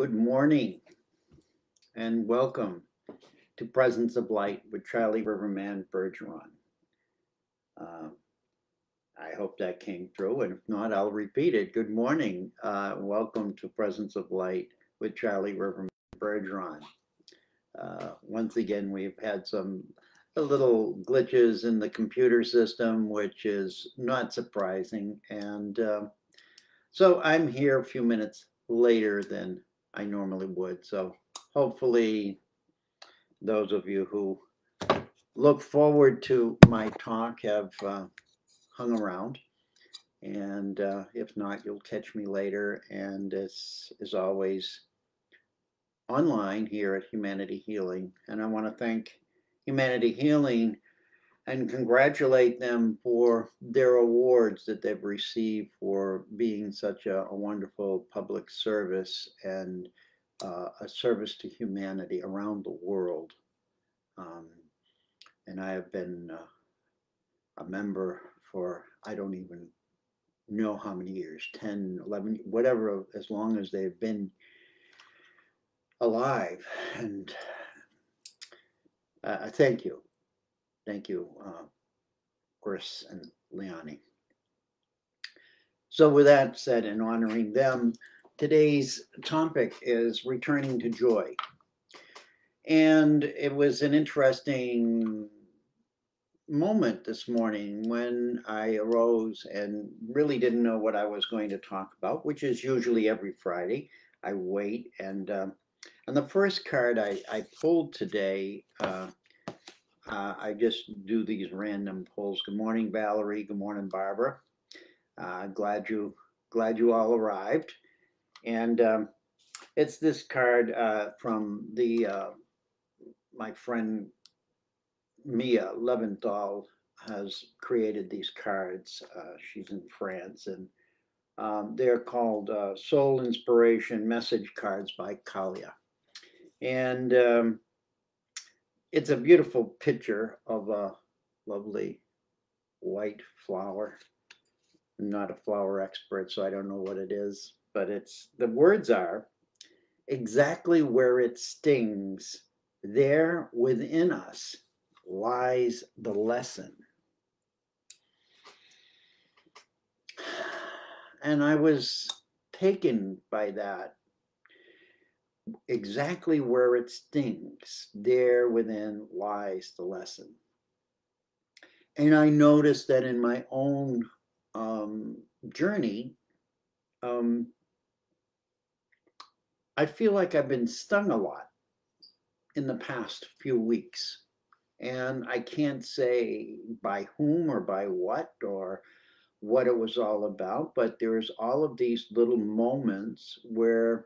Good morning and welcome to Presence of Light with Charlie Riverman Bergeron. Uh, I hope that came through, and if not, I'll repeat it. Good morning. Welcome to Presence of Light with Charlie Riverman Bergeron. Once again, we've had some little glitches in the computer system, which is not surprising. And so I'm here a few minutes later than I normally would. So hopefully those of you who look forward to my talk have hung around. And if not, you'll catch me later. And this is always online here at Humanity Healing. And I want to thank Humanity Healing and congratulate them for their awards that they've received for being such a wonderful public service and a service to humanity around the world. And I have been a member for, I don't even know how many years, 10, 11, whatever, as long as they've been alive. And thank you. Thank you, Chris and Leonie. So with that said, and honoring them, today's topic is returning to joy. And it was an interesting moment this morning when I arose and really didn't know what I was going to talk about, which is usually every Friday. I wait, and on the first card I pulled today, I just do these random pulls. Good morning, Valerie. Good morning, Barbara. Glad you all arrived. And it's this card from the my friend Mia Leventhal has created these cards. She's in France, and they're called Soul Inspiration Message Cards by Kalia. And it's a beautiful picture of a lovely white flower. I'm not a flower expert, so I don't know what it is, but the words are, exactly where it stings, there within us lies the lesson. And I was taken by that. Exactly where it stings, there within lies the lesson. And I noticed that in my own journey, I feel like I've been stung a lot in the past few weeks. And I can't say by whom or by what or what it was all about, but there's all of these little moments where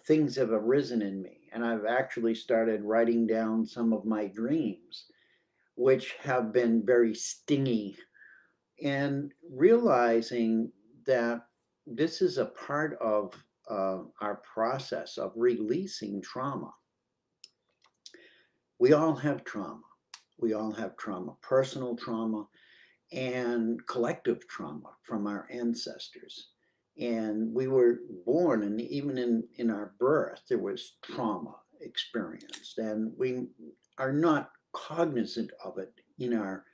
things have arisen in me. And I've actually started writing down some of my dreams, which have been very stingy, and realizing that this is a part of our process of releasing trauma. We all have trauma. We all have trauma, personal trauma and collective trauma from our ancestors. And we were born, and even in our birth, there was trauma experienced. And we are not cognizant of it in our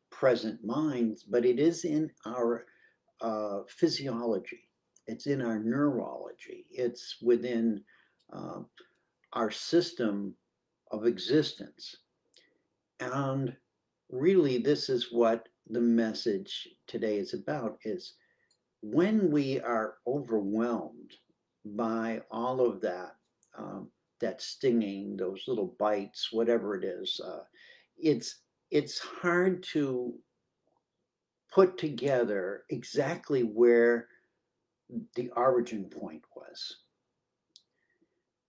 present minds, but it is in our physiology. It's in our neurology. It's within our system of existence. And really, this is what the message today is about, is when we are overwhelmed by all of that, that stinging, those little bites, whatever it is, it's hard to put together exactly where the origin point was.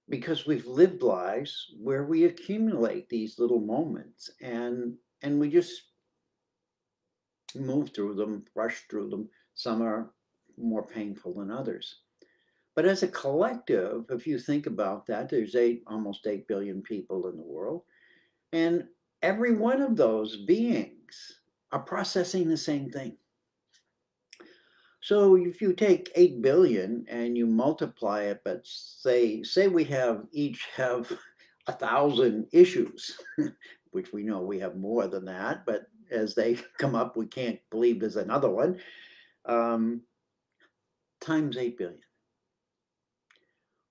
Because we've lived lives where we accumulate these little moments and we just move through them, rush through them. Some are more painful than others. But as a collective, if you think about that, there's almost 8 billion people in the world. And every one of those beings are processing the same thing. So if you take 8 billion and you multiply it, but say we each have 1,000 issues, which we know we have more than that, but as they come up, we can't believe there's another one, um, times 8 billion.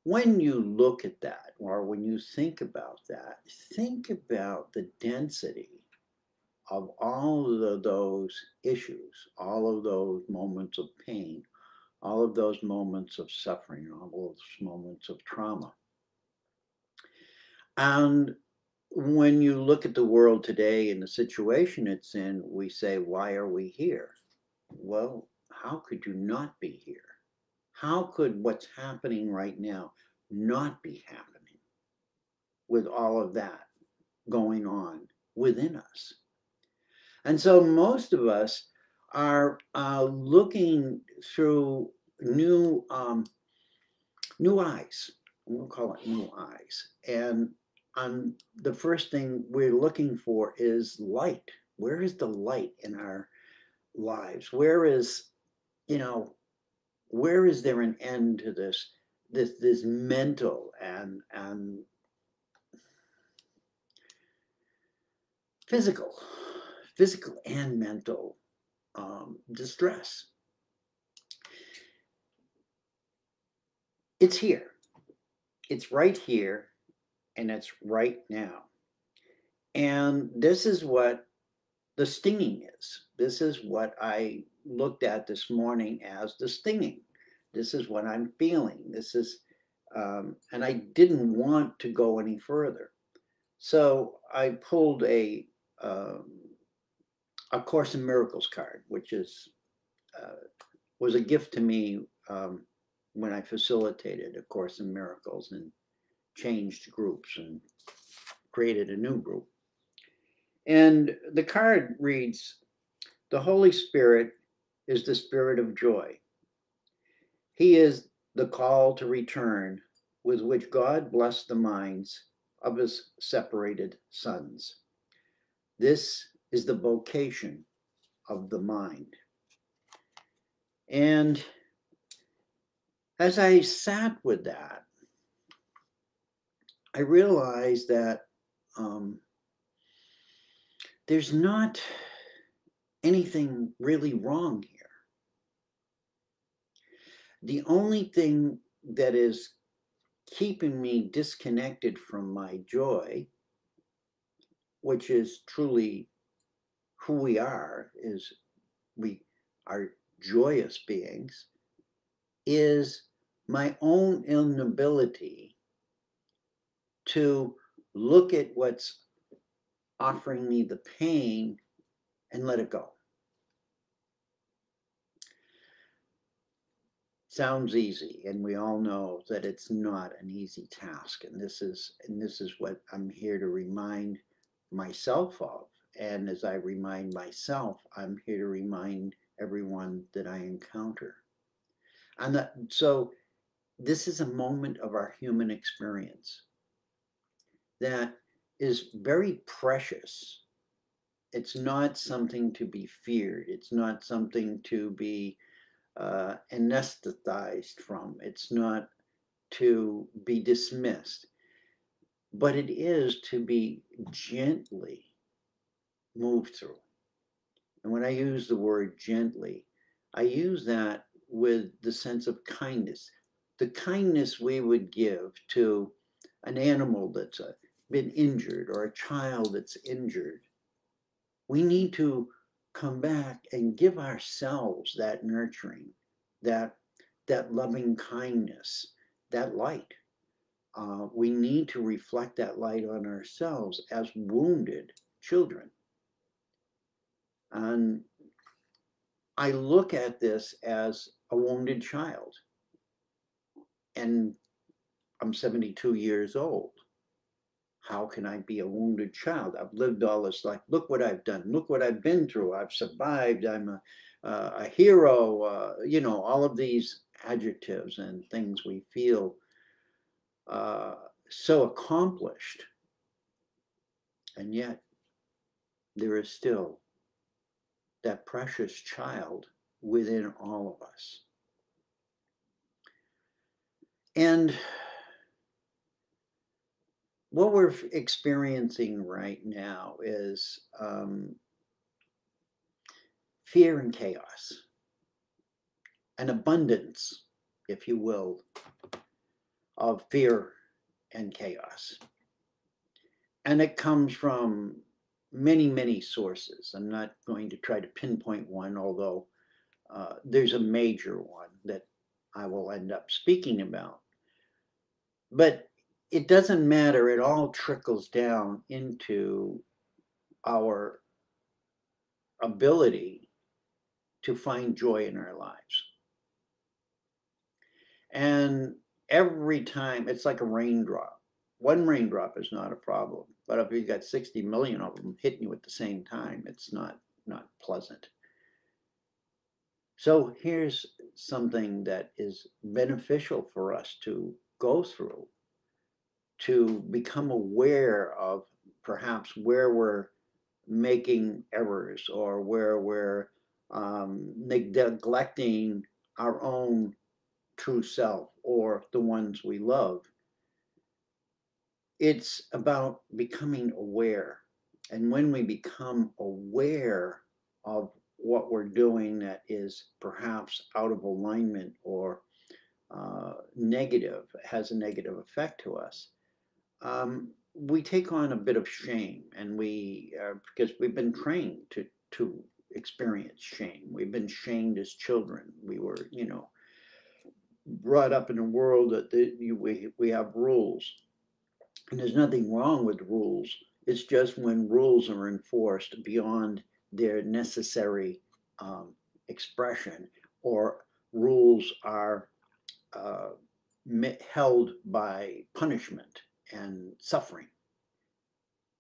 When you look at that, or when you think about that, think about the density of all of those issues, all of those moments of pain, all of those moments of suffering, all those moments of trauma. And when you look at the world today and the situation it's in, we say, why are we here? Well, how could you not be here? How could what's happening right now not be happening with all of that going on within us? And so most of us are looking through new eyes. We'll call it new eyes. And the first thing we're looking for is light. Where is the light in our lives? Where is, where is there an end to this mental and physical, physical and mental distress? It's here. It's right here, and it's right now. And this is what the stinging is. This is what I looked at this morning as the stinging. This is what I'm feeling. This is, and I didn't want to go any further. So I pulled a Course in Miracles card, which was a gift to me when I facilitated A Course in Miracles and changed groups and created a new group. And the card reads, "The Holy Spirit is the spirit of joy. He is the call to return with which God blessed the minds of his separated sons. This is the vocation of the mind." And as I sat with that, I realized that there's not anything really wrong here. The only thing that is keeping me disconnected from my joy, which is truly who we are, is we are joyous beings, is my own inability to look at what's offering me the pain and let it go. Sounds easy, and we all know that it's not an easy task. And this is what I'm here to remind myself of. And as I remind myself, I'm here to remind everyone that I encounter. And so this is a moment of our human experience that is very precious. It's not something to be feared. It's not something to be anesthetized from. It's not to be dismissed, but it is to be gently moved through. And when I use the word gently, I use that with the sense of kindness, the kindness we would give to an animal that's been injured or a child that's injured. We need to come back and give ourselves that nurturing, that loving kindness, that light. We need to reflect that light on ourselves as wounded children. And I look at this as a wounded child. And I'm 72 years old. How can I be a wounded child? I've lived all this life. Look what I've done. Look what I've been through. I've survived. I'm a hero. All of these adjectives and things we feel so accomplished. And yet, there is still that precious child within all of us. And what we're experiencing right now is fear and chaos, an abundance, if you will, of fear and chaos. And it comes from many, many sources. I'm not going to try to pinpoint one, although there's a major one that I will end up speaking about. But it doesn't matter. It all trickles down into our ability to find joy in our lives. And every time, it's like a raindrop. One raindrop is not a problem, but if you've got 60 million of them hitting you at the same time, it's not pleasant. So here's something that is beneficial for us to go through, to become aware of perhaps where we're making errors or where we're neglecting our own true self or the ones we love. It's about becoming aware. And when we become aware of what we're doing that is perhaps out of alignment or negative, has a negative effect to us, we take on a bit of shame, and because we've been trained to experience shame. We've been shamed as children. We were, brought up in a world that we have rules, and there's nothing wrong with rules. It's just when rules are enforced beyond their necessary expression, or rules are held by punishment and suffering.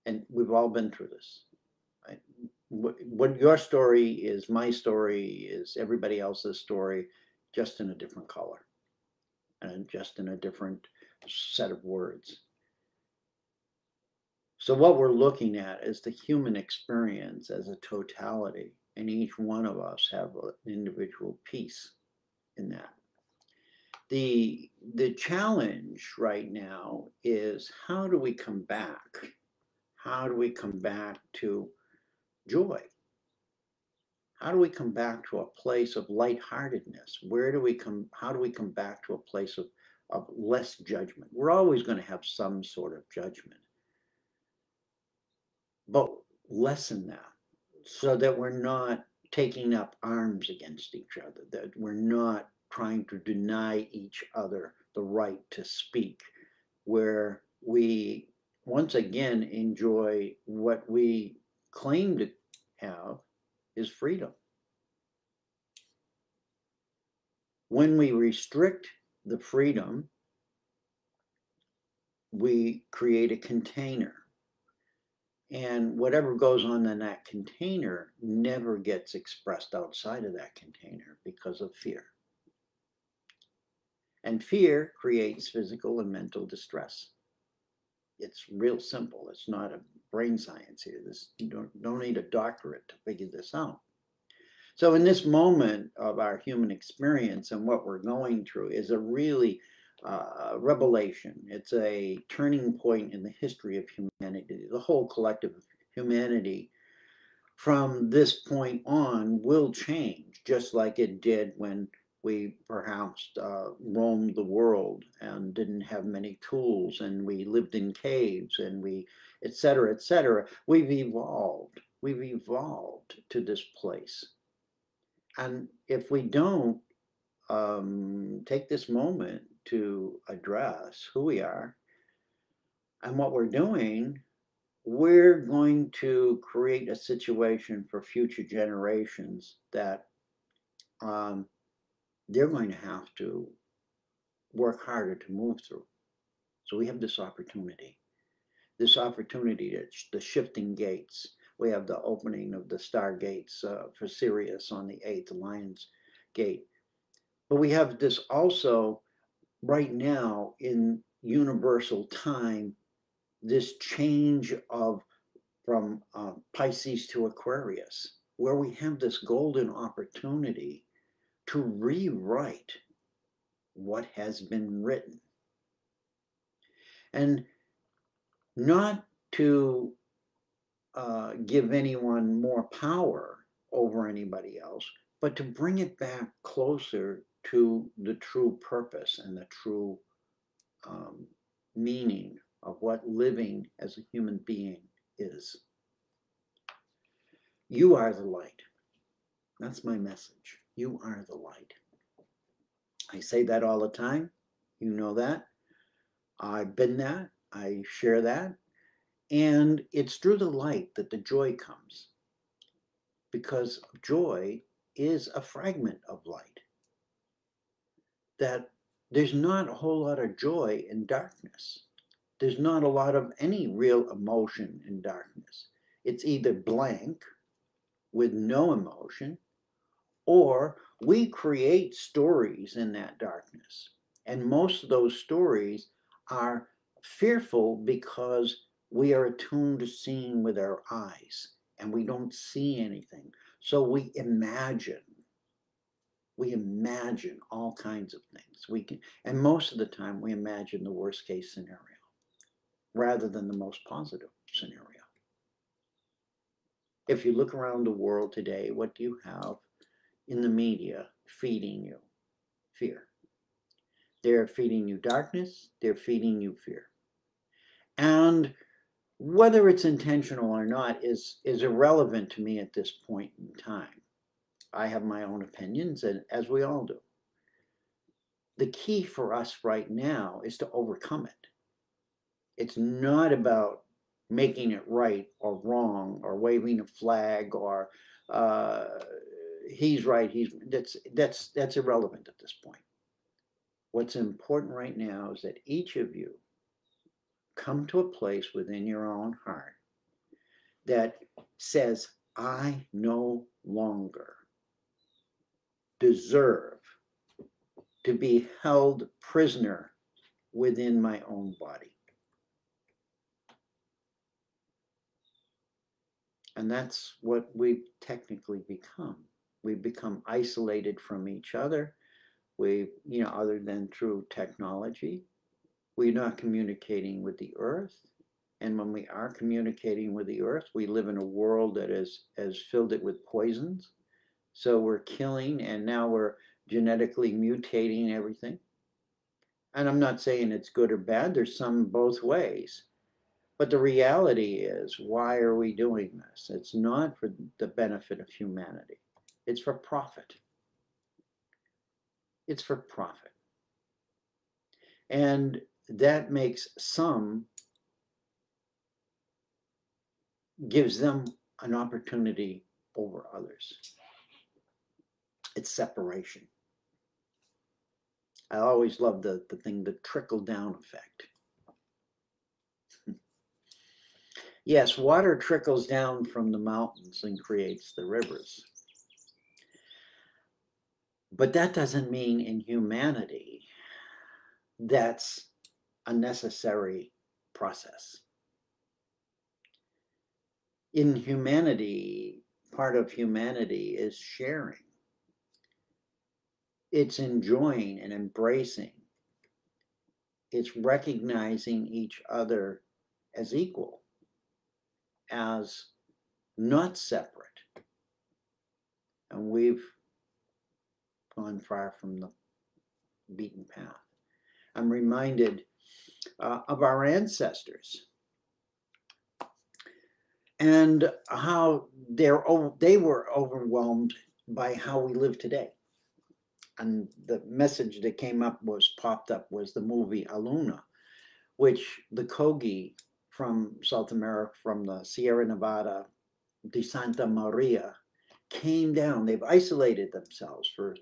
And we've all been through this. Right? What your story is, my story is everybody else's story, just in a different color and just in a different set of words. So what we're looking at is the human experience as a totality, and each one of us have an individual piece in that. The challenge right now is, how do we come back? How do we come back to joy? How do we come back to a place of lightheartedness? How do we come back to a place of less judgment? We're always going to have some sort of judgment, but lessen that so that we're not taking up arms against each other, that we're not trying to deny each other the right to speak, where we once again enjoy what we claim to have is freedom. When we restrict the freedom, we create a container. And whatever goes on in that container never gets expressed outside of that container because of fear. And fear creates physical and mental distress. It's real simple. It's not a brain science here. You don't need a doctorate to figure this out. So in this moment of our human experience and what we're going through is a really revelation. It's a turning point in the history of humanity. The whole collective of humanity from this point on will change, just like it did when we perhaps roamed the world and didn't have many tools, and we lived in caves, and we, et cetera, et cetera. We've evolved to this place. And if we don't take this moment to address who we are and what we're doing, we're going to create a situation for future generations that they're going to have to work harder to move through. So we have this opportunity, the shifting gates. We have the opening of the star gates for Sirius on the 8th, the Lion's Gate. But we have this also right now in universal time, this change from Pisces to Aquarius, where we have this golden opportunity to rewrite what has been written, and not to give anyone more power over anybody else, but to bring it back closer to the true purpose and the true meaning of what living as a human being is. You are the light. That's my message. You are the light. I say that all the time. You know that. I've been that. I share that. And it's through the light that the joy comes, because joy is a fragment of light. That there's not a whole lot of joy in darkness. There's not a lot of any real emotion in darkness. It's either blank with no emotion, or we create stories in that darkness. And most of those stories are fearful because we are attuned to seeing with our eyes and we don't see anything. So we imagine all kinds of things. And most of the time we imagine the worst case scenario rather than the most positive scenario. If you look around the world today, what do you have in the media feeding you? Fear. They're feeding you darkness, they're feeding you fear. And whether it's intentional or not is irrelevant to me at this point in time. I have my own opinions, and as we all do. The key for us right now is to overcome it. It's not about making it right or wrong or waving a flag or he's right, that's irrelevant at this point. What's important right now is that each of you come to a place within your own heart that says, I no longer deserve to be held prisoner within my own body. And that's what we've technically become. We've become isolated from each other. Other than through technology, we're not communicating with the earth. And when we are communicating with the earth, we live in a world that has filled it with poisons. So we're killing, and now we're genetically mutating everything. And I'm not saying it's good or bad. There's some both ways. But the reality is, why are we doing this? It's not for the benefit of humanity. It's for profit. It's for profit. And that gives them an opportunity over others. It's separation. I always love the trickle-down effect. Yes, water trickles down from the mountains and creates the rivers. But that doesn't mean in humanity that's a necessary process. In humanity, part of humanity is sharing. It's enjoying and embracing. It's recognizing each other as equal, as not separate. And we've gone far from the beaten path. I'm reminded of our ancestors and how they were overwhelmed by how we live today. And the message that popped up was the movie Aluna, which the Kogi from South America, from the Sierra Nevada de Santa Maria, came down. They've isolated themselves for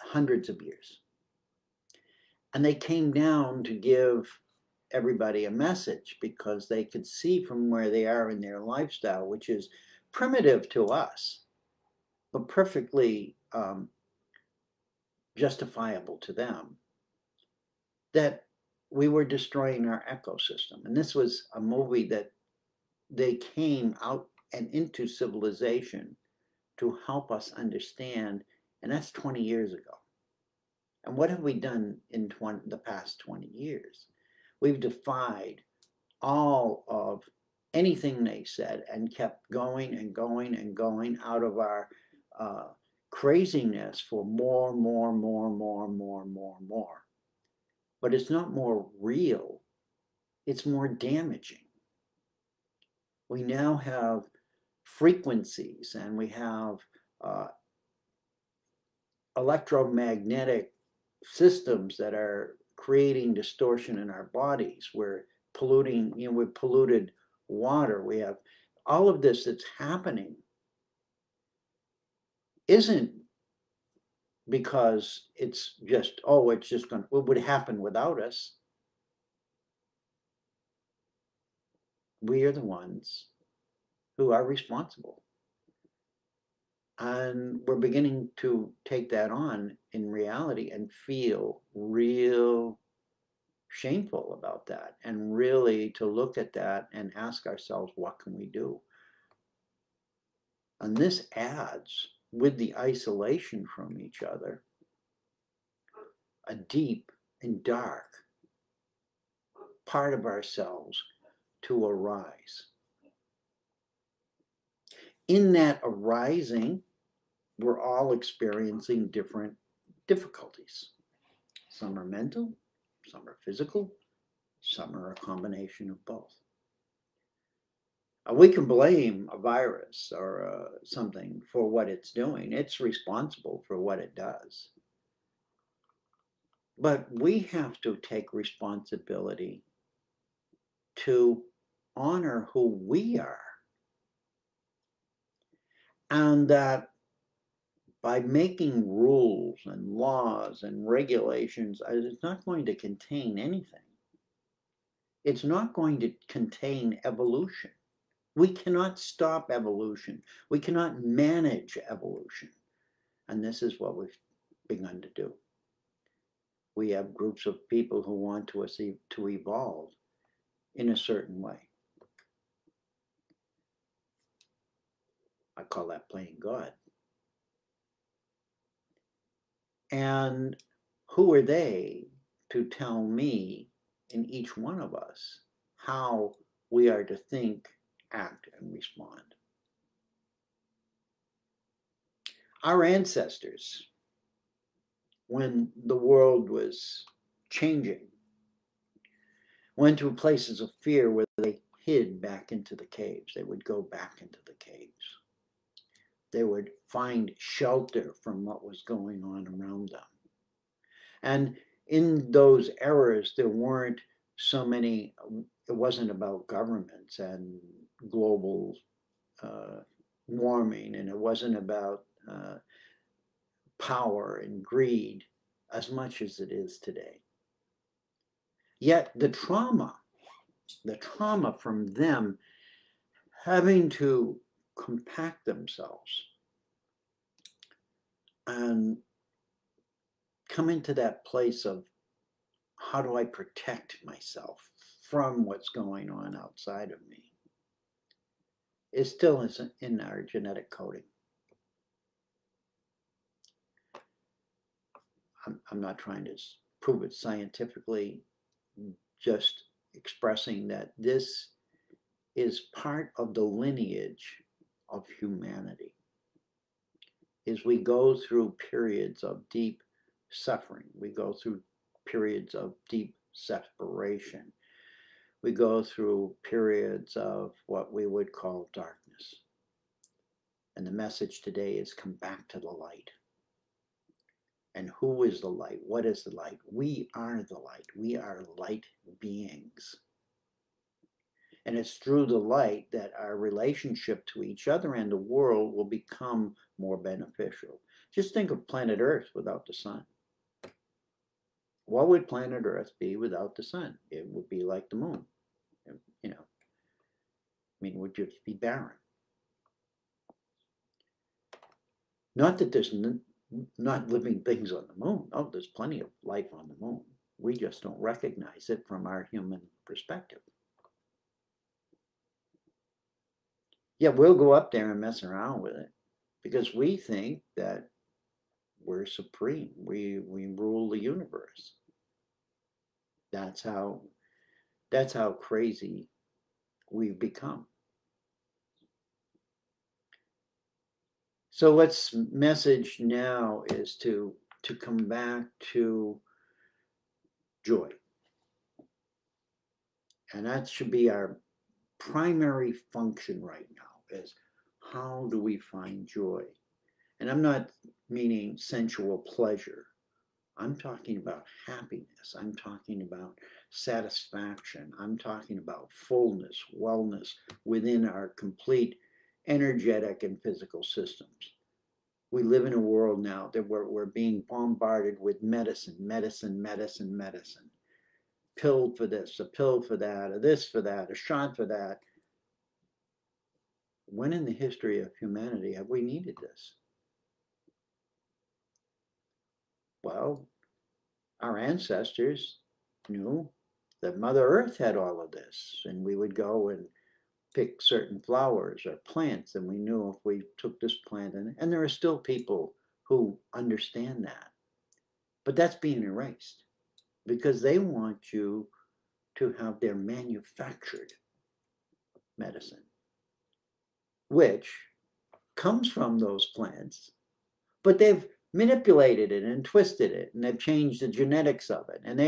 hundreds of years. And they came down to give everybody a message because they could see from where they are in their lifestyle, which is primitive to us, but perfectly justifiable to them, that we were destroying our ecosystem. And this was a movie that they came out and into civilization to help us understand And that's 20 years ago. And what have we done in the past 20 years? We've defied all of anything they said and kept going and going and going out of our craziness for more, more, more, more, more, more, more. But it's not more real, it's more damaging. We now have frequencies and we have electromagnetic systems that are creating distortion in our bodies. We're polluting, we've polluted water. We have all of this that's happening isn't because it's just, oh, it's just going to, it would happen without us. We are the ones who are responsible. And we're beginning to take that on in reality and feel real shameful about that, and really to look at that and ask ourselves, what can we do? And this adds, with the isolation from each other, a deep and dark part of ourselves to arise. In that arising, we're all experiencing different difficulties. Some are mental, some are physical, some are a combination of both. We can blame a virus or something for what it's doing. It's responsible for what it does. But we have to take responsibility to honor who we are. And that by making rules and laws and regulations, it's not going to contain anything. It's not going to contain evolution. We cannot stop evolution. We cannot manage evolution. And this is what we've begun to do. We have groups of people who want to evolve in a certain way. I call that playing God. And who are they to tell me and each one of us how we are to think, act, and respond? Our ancestors, when the world was changing, went to places of fear where they hid back into the caves. They would go back into the caves. They would find shelter from what was going on around them. And in those eras, there weren't so many, it wasn't about governments and global warming, and it wasn't about power and greed as much as it is today. Yet the trauma from them having to compact themselves and come into that place of, how do I protect myself from what's going on outside of me, is still isn't in our genetic coding. I'm not trying to prove it scientifically, just expressing that this is part of the lineage of humanity. Is we go through periods of deep suffering. We go through periods of deep separation. We go through periods of what we would call darkness. And the message today is, come back to the light. And who is the light? What is the light? We are the light. We are light beings. And it's through the light that our relationship to each other and the world will become more beneficial. Just think of planet Earth without the sun. What would planet Earth be without the sun? It would be like the moon. You know, I mean, it would just be barren. Not that there's not living things on the moon. Oh, there's plenty of life on the moon. We just don't recognize it from our human perspective. Yeah, we'll go up there and mess around with it because we think that We're supreme. We rule the universe. That's how crazy we've become. So what's message now is to come back to joy. And that should be our primary function right now, is how do we find joy? And I'm not meaning sensual pleasure. I'm talking about happiness. I'm talking about satisfaction. I'm talking about fullness, wellness within our complete energetic and physical systems. We live in a world now that we're being bombarded with medicine, medicine, medicine, medicine. Pill for this, a pill for that, a this for that, a shot for that. When in the history of humanity have we needed this? Well, our ancestors knew that Mother Earth had all of this, and we would go and pick certain flowers or plants, and we knew if we took this plant, and there are still people who understand that. But that's being erased because they want you to have their manufactured medicine, which comes from those plants, but they've manipulated it and twisted it, and they've changed the genetics of it, and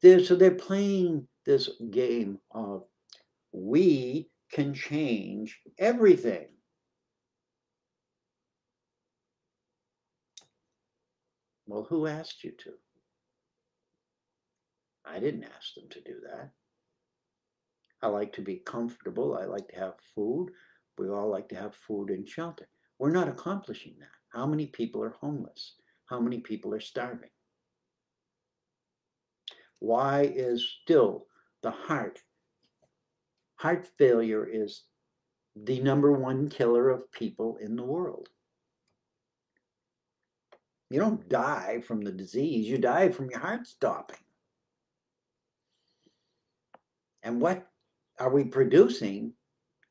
they're playing this game of we can change everything. Well, who asked you to? I didn't ask them to do that. I like to be comfortable. I like to have food. We all like to have food and shelter. We're not accomplishing that. How many people are homeless? How many people are starving? Why is still the heart failure is the #1 killer of people in the world? You don't die from the disease, you die from your heart stopping. And what are we producing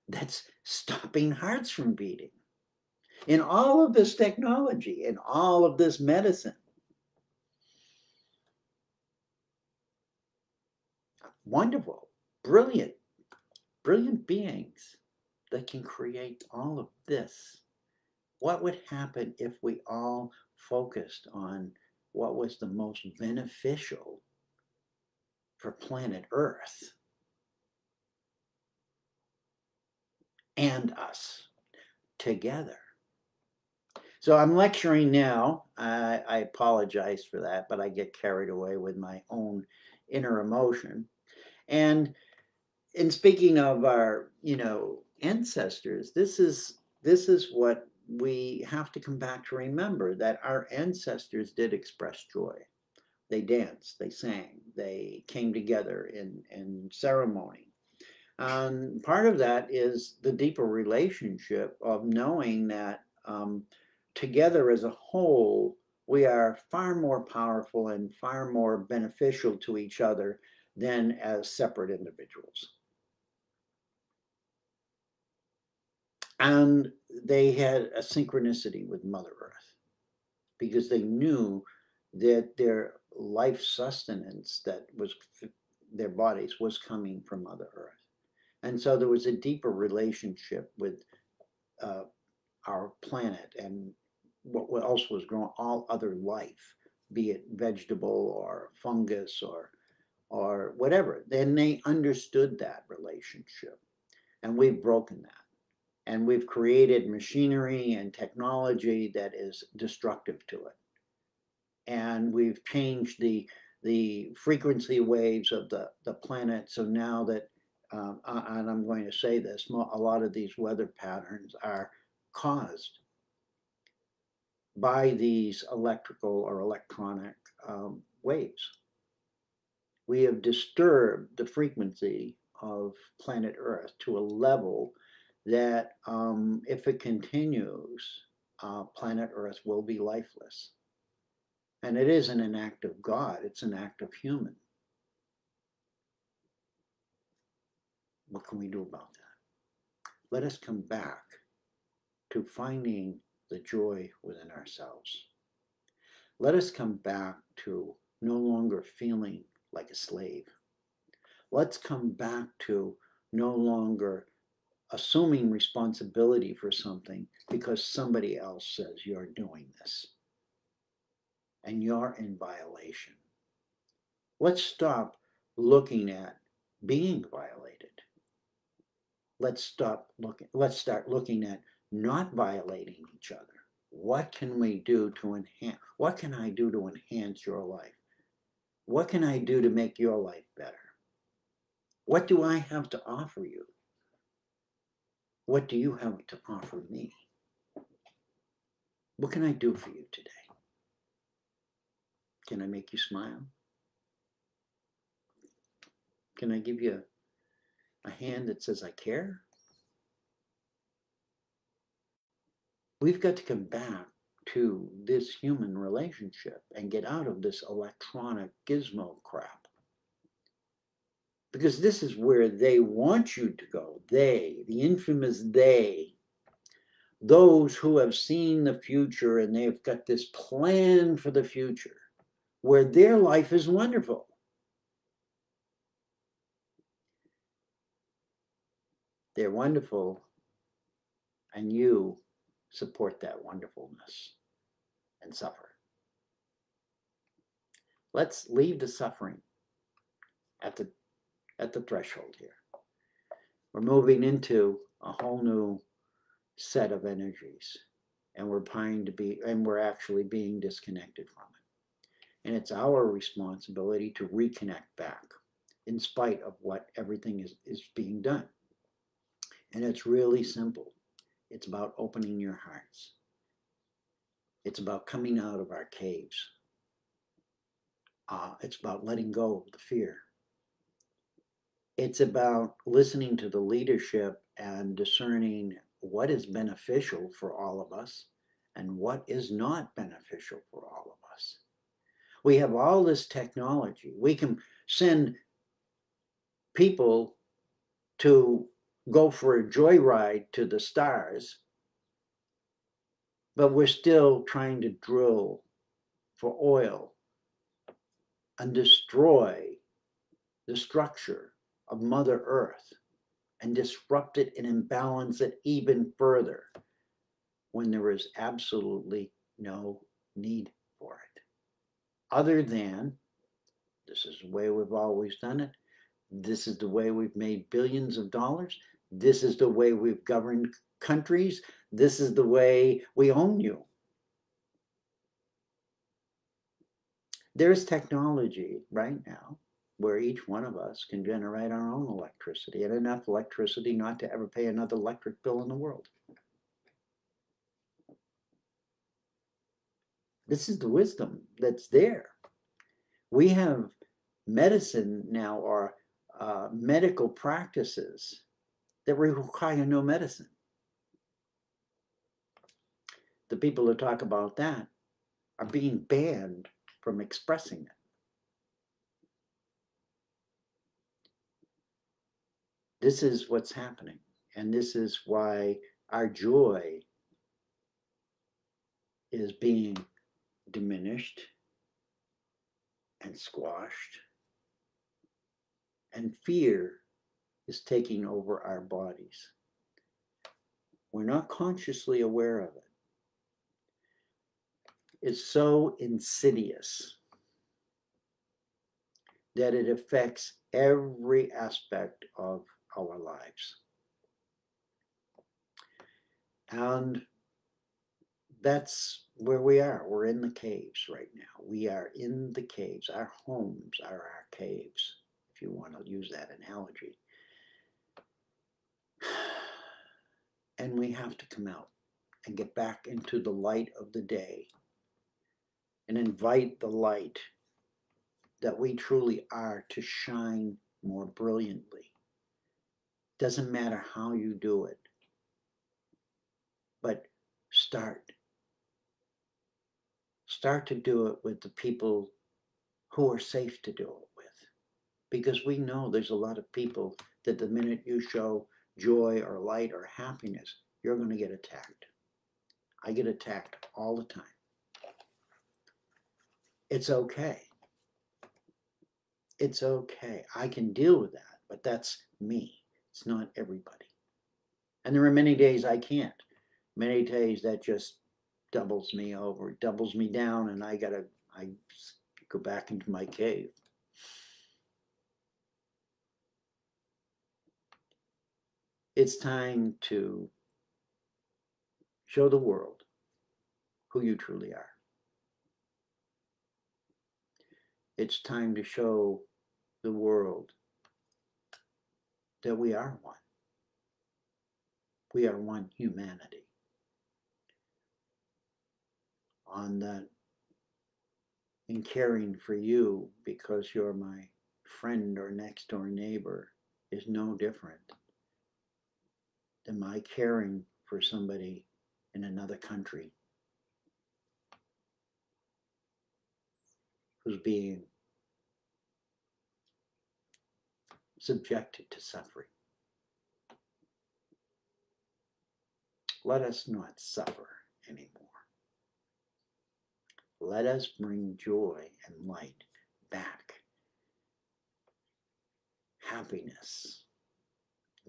that's stopping hearts from beating? In all of this technology, in all of this medicine, wonderful, brilliant, brilliant beings that can create all of this. What would happen if we all focused on what was the most beneficial for planet Earth and us together? So I'm lecturing now. I apologize for that, but I get carried away with my own inner emotion. And in speaking of our, ancestors, this is what we have to come back to remember, that our ancestors did express joy. They danced, they sang, they came together in ceremony. And part of that is the deeper relationship of knowing that together as a whole, we are far more powerful and far more beneficial to each other than as separate individuals. And they had a synchronicity with Mother Earth because they knew that their life sustenance, that was their bodies, was coming from Mother Earth. And so there was a deeper relationship with our planet and what else was growing, all other life, be it vegetable or fungus or whatever. Then they understood that relationship, and we've broken that. And we've created machinery and technology that is destructive to it. And we've changed the frequency waves of the planet. So now that, and I'm going to say this, a lot of these weather patterns are caused by these electrical or electronic waves. We have disturbed the frequency of planet Earth to a level that if it continues, planet Earth will be lifeless. And it isn't an act of God, it's an act of human. What can we do about that? Let us come back to finding the joy within ourselves. Let us come back to no longer feeling like a slave. Let's come back to no longer assuming responsibility for something because somebody else says you're doing this and you're in violation. Let's stop looking at being violated. Let's start looking at not violating each other. What can we do to enhance? What can I do to enhance your life? What can I do to make your life better? What do I have to offer you? What do you have to offer me? What can I do for you today? Can I make you smile? Can I give you a hand that says I care? We've got to come back to this human relationship and get out of this electronic gizmo crap. Because this is where they want you to go. They, the infamous they, those who have seen the future and they've got this plan for the future where their life is wonderful. They're wonderful, and you support that wonderfulness and suffer. Let's leave the suffering at the threshold here. We're moving into a whole new set of energies, and we're actually being disconnected from it. And it's our responsibility to reconnect back in spite of what everything is being done. And it's really simple. It's about opening your hearts. It's about coming out of our caves. It's about letting go of the fear. It's about listening to the leadership and discerning what is beneficial for all of us and what is not beneficial for all of us. We have all this technology. We can send people to go for a joyride to the stars, but we're still trying to drill for oil and destroy the structure of Mother Earth and disrupt it and imbalance it even further when there is absolutely no need for it. Other than, this is the way we've always done it, this is the way we've made billions of dollars, this is the way we've governed countries, this is the way we own you. There's technology right now where each one of us can generate our own electricity and enough electricity not to ever pay another electric bill in the world. This is the wisdom that's there. We have medicine now, or medical practices that require no medicine. The people who talk about that are being banned from expressing it. This is what's happening, and this is why our joy is being diminished and squashed, and fear is taking over our bodies. We're not consciously aware of it. It's so insidious that it affects every aspect of our lives. And that's where we are. We're in the caves right now. We are in the caves. Our homes are our caves, if you want to use that analogy. And we have to come out and get back into the light of the day and invite the light that we truly are to shine more brilliantly. Doesn't matter how you do it, but start. Start to do it with the people who are safe to do it with. Because we know there's a lot of people that the minute you show joy or light or happiness, you're going to get attacked. I get attacked all the time. It's okay. It's okay. I can deal with that, but that's me. It's not everybody. And there are many days I can't. Many days that just doubles me over, doubles me down, and I go back into my cave. It's time to show the world who you truly are. It's time to show the world that we are one. We are one humanity. On that, in caring for you because you're my friend or next door neighbor is no different than my caring for somebody in another country who's being subjected to suffering. Let us not suffer anymore. Let us bring joy and light back. Happiness,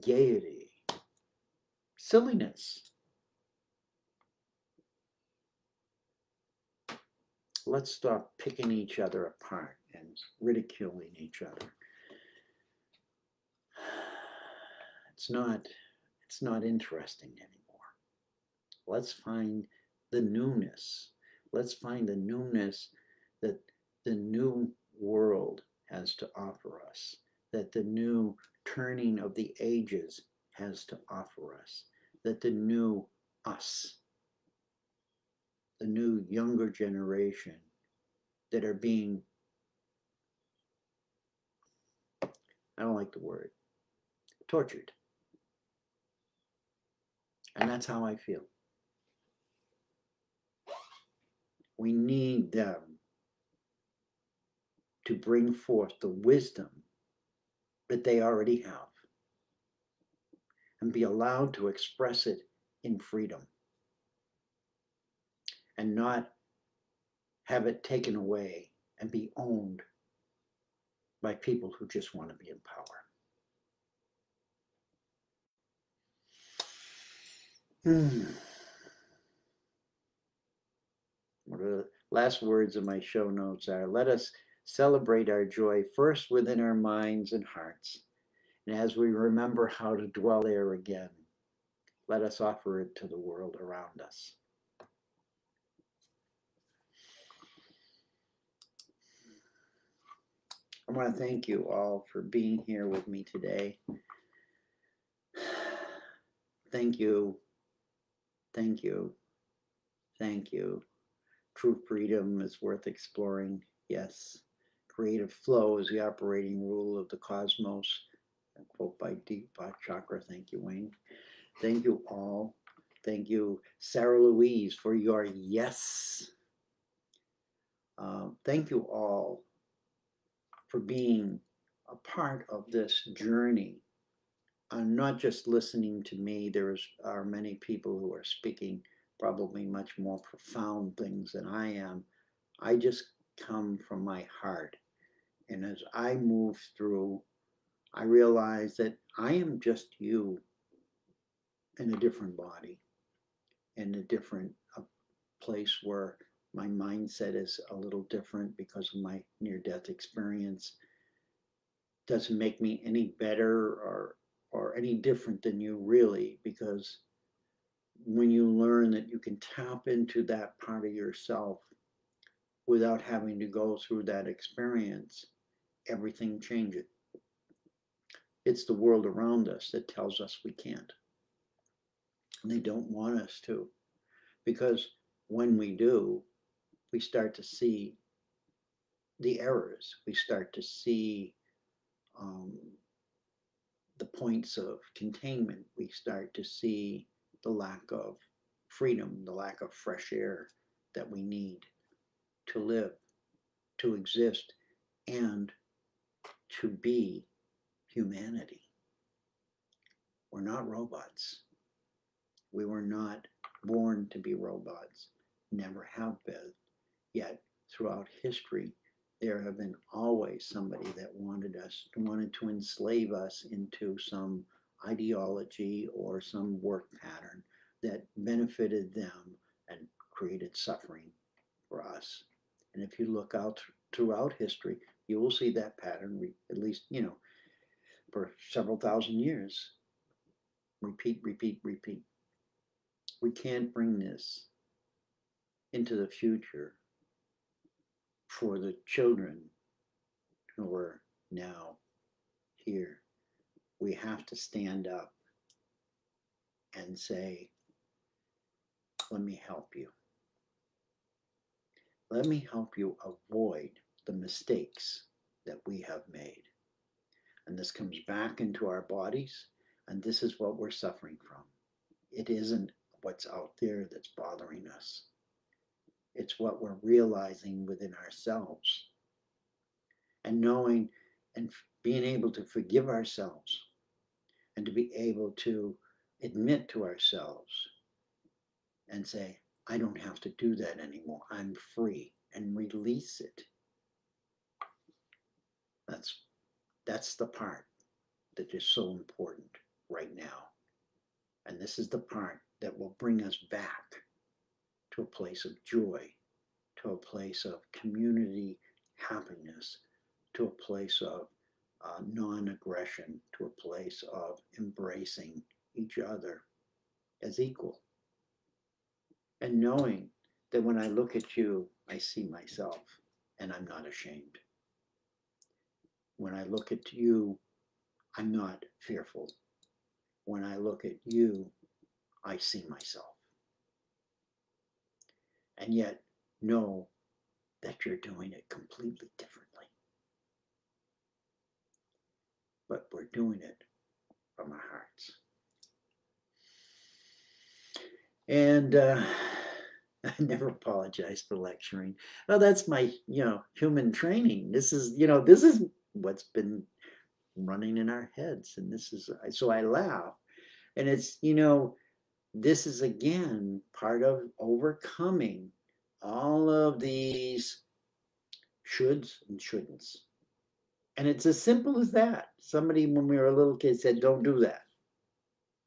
gaiety, silliness. Let's stop picking each other apart and ridiculing each other. It's not interesting anymore. Let's find the newness. Let's find the newness that the new world has to offer us, that the new turning of the ages has to offer us, that the new us, the new younger generation that are being, I don't like the word, tortured. And that's how I feel. We need them to bring forth the wisdom that they already have and be allowed to express it in freedom and not have it taken away and be owned by people who just want to be in power. What are the last words of my show notes are, let us celebrate our joy first within our minds and hearts. And as we remember how to dwell there again, let us offer it to the world around us. I want to thank you all for being here with me today. Thank you. Thank you. Thank you. True freedom is worth exploring. Yes. Creative flow is the operating rule of the cosmos. A quote by Deepak Chakra. Thank you, Wayne. Thank you all. Thank you, Sarah Louise, for your yes. Thank you all for being a part of this journey. Not just listening to me. There are many people who are speaking probably much more profound things than I am. I just come from my heart. And as I move through, I realize that I am just you in a different body, in a different place where my mindset is a little different because of my near-death experience. Doesn't make me any better or any different than you, really, because when you learn that you can tap into that part of yourself without having to go through that experience, everything changes. It's the world around us that tells us we can't. And they don't want us to, because when we do, we start to see the errors. We start to see the points of containment. We start to see the lack of freedom, the lack of fresh air that we need to live, to exist, and to be humanity. We're not robots. We were not born to be robots, never have been. Yet throughout history, there have been always somebody that wanted to enslave us into some ideology or some work pattern that benefited them and created suffering for us. And if you look out throughout history, you will see that pattern, at least, for several thousand years. Repeat, repeat, repeat. We can't bring this into the future for the children who are now here. We have to stand up and say, let me help you. Let me help you avoid the mistakes that we have made. And this comes back into our bodies, and this is what we're suffering from. It isn't what's out there that's bothering us. It's what we're realizing within ourselves. And knowing and being able to forgive ourselves and to be able to admit to ourselves and say, I don't have to do that anymore. I'm free, and release it. That's the part that is so important right now. And this is the part that will bring us back to a place of joy, to a place of community happiness, to a place of non-aggression, to a place of embracing each other as equal. And knowing that when I look at you, I see myself, and I'm not ashamed. When I look at you, I'm not fearful. When I look at you, I see myself. And yet know that you're doing it completely differently. But we're doing it from our hearts. And I never apologize for lecturing. Well, that's my, human training. This is what's been running in our heads. And so I laugh. And it's, this is again part of overcoming all of these shoulds and shouldn'ts. And it's as simple as that. Somebody, when we were a little kid, said, don't do that.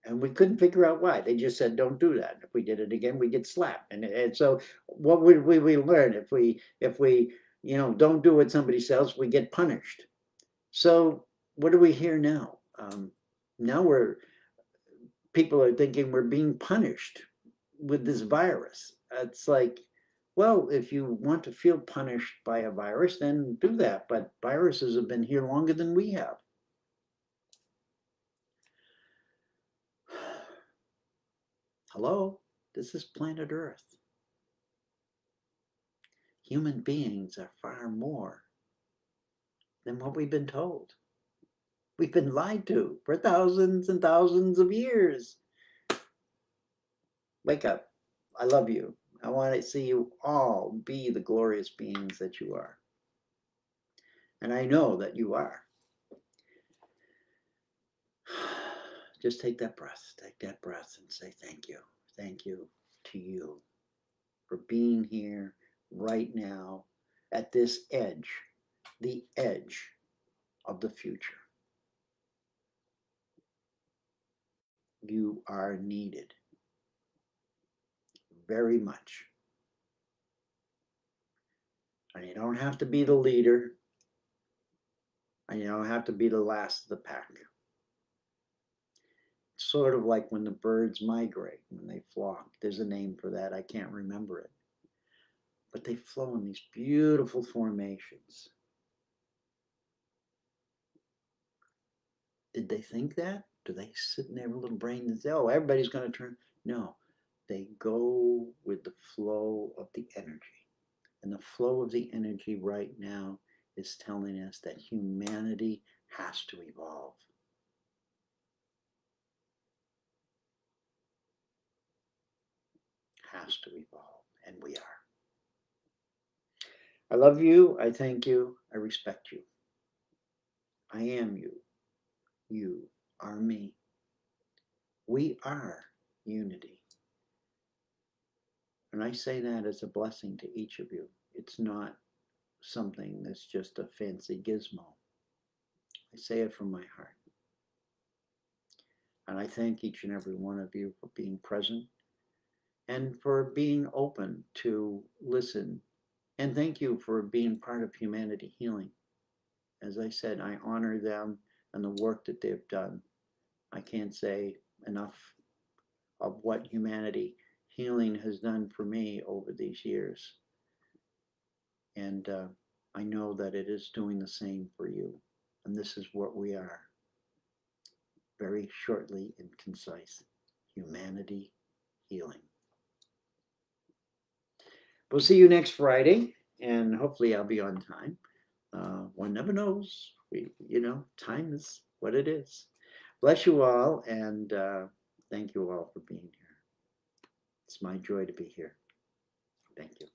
And we couldn't figure out why. They just said, don't do that. If we did it again, we get slapped. And so what would we learn? If we don't do what somebody says, we get punished. So what do we hear now? Now people are thinking we're being punished with this virus. It's like, well, if you want to feel punished by a virus, then do that. But viruses have been here longer than we have. Hello, this is planet Earth. Human beings are far more than what we've been told. We've been lied to for thousands and thousands of years. Wake up. I love you. I want to see you all be the glorious beings that you are. And I know that you are. Just take that breath and say thank you. Thank you to you for being here right now at this edge, the edge of the future. You are needed very much. And you don't have to be the leader, and you don't have to be the last of the pack. It's sort of like when the birds migrate, when they flock. There's a name for that. I can't remember it. But they flow in these beautiful formations. Did they think that? Do they sit in their little brain and say, oh, everybody's going to turn? No, they go with the flow of the energy. And the flow of the energy right now is telling us that humanity has to evolve. Has to evolve, and we are. I love you. I thank you. I respect you. I am you. You are me. We are unity. And I say that as a blessing to each of you. It's not something that's just a fancy gizmo. I say it from my heart. And I thank each and every one of you for being present and for being open to listen. And thank you for being part of Humanity Healing. As I said, I honor them and the work that they've done. I can't say enough of what Humanity Healing has done for me over these years. And I know that it is doing the same for you. And this is what we are. Very shortly and concise. Humanity Healing. We'll see you next Friday, and hopefully I'll be on time. One never knows. Time is what it is. Bless you all, and thank you all for being here. It's my joy to be here. Thank you.